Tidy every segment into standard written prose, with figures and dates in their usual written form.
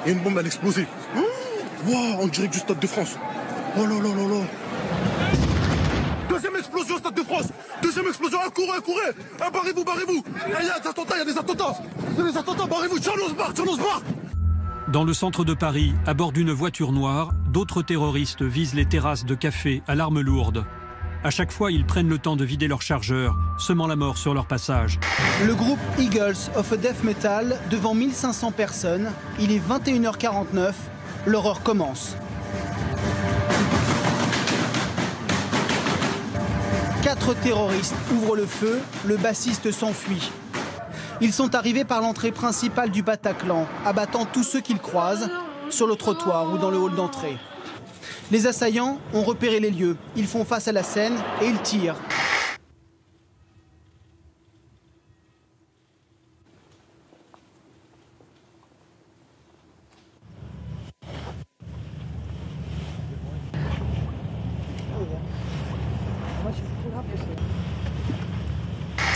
et une bombe elle a explosé. Waouh, on dirait du Stade de France. Oh là là là là. Deuxième explosion au Stade de France. Deuxième explosion, courez. Barrez-vous. Il y a des attentats. Barrez-vous, Charles Osbar. Dans le centre de Paris, à bord d'une voiture noire, d'autres terroristes visent les terrasses de café à l'arme lourde. À chaque fois, ils prennent le temps de vider leur chargeur, semant la mort sur leur passage. Le groupe Eagles of a Death Metal devant 1500 personnes. Il est 21h49. L'horreur commence. 4 terroristes ouvrent le feu. Le bassiste s'enfuit. Ils sont arrivés par l'entrée principale du Bataclan, abattant tous ceux qu'ils croisent sur le trottoir ou dans le hall d'entrée. Les assaillants ont repéré les lieux. Ils font face à la scène et ils tirent.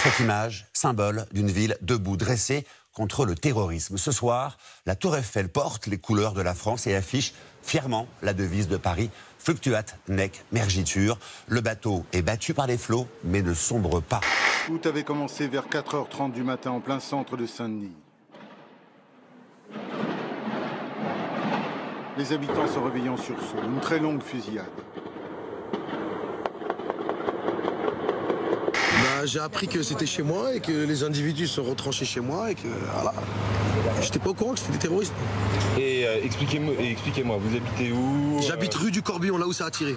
Cette image, symbole d'une ville debout, dressée contre le terrorisme. Ce soir, la Tour Eiffel porte les couleurs de la France et affiche fièrement la devise de Paris, Fluctuat nec mergitur. Le bateau est battu par les flots, mais ne sombre pas. Tout avait commencé vers 4h30 du matin en plein centre de Saint-Denis. Les habitants se réveillant sur sursaut, une très longue fusillade. J'ai appris que c'était chez moi et que les individus se retranchaient chez moi et que voilà. J'étais pas au courant que c'était des terroristes. Et expliquez-moi, vous habitez où? J'habite rue du Corbillon, là où ça a tiré.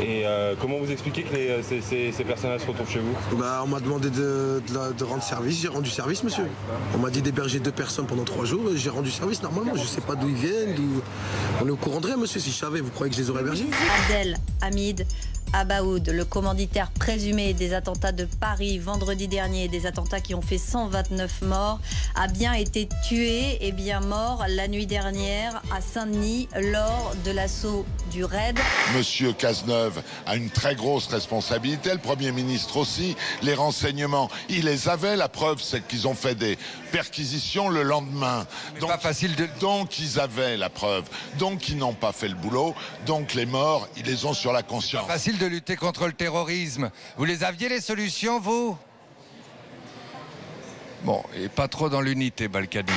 Et comment vous expliquez que ces personnes-là se retrouvent chez vous? On m'a demandé de rendre service, j'ai rendu service, monsieur. On m'a dit d'héberger 2 personnes pendant 3 jours, j'ai rendu service normalement. Je sais pas d'où ils viennent, on est au courant de rien, monsieur. Si je savais, vous croyez que je les aurais hébergés? Abdel Hamid Abaoud, le commanditaire présumé des attentats de Paris vendredi dernier, des attentats qui ont fait 129 morts, a bien été tué et bien mort la nuit dernière à Saint-Denis lors de l'assaut du RAID. Monsieur Cazeneuve a une très grosse responsabilité, le Premier ministre aussi. Les renseignements, il les avait. La preuve, c'est qu'ils ont fait des perquisitions le lendemain. Donc ils avaient la preuve. Donc ils n'ont pas fait le boulot. Donc les morts, ils les ont sur la conscience. Pas facile de lutter contre le terrorisme. Vous les aviez les solutions, vous? Bon, et pas trop dans l'unité, Balkany.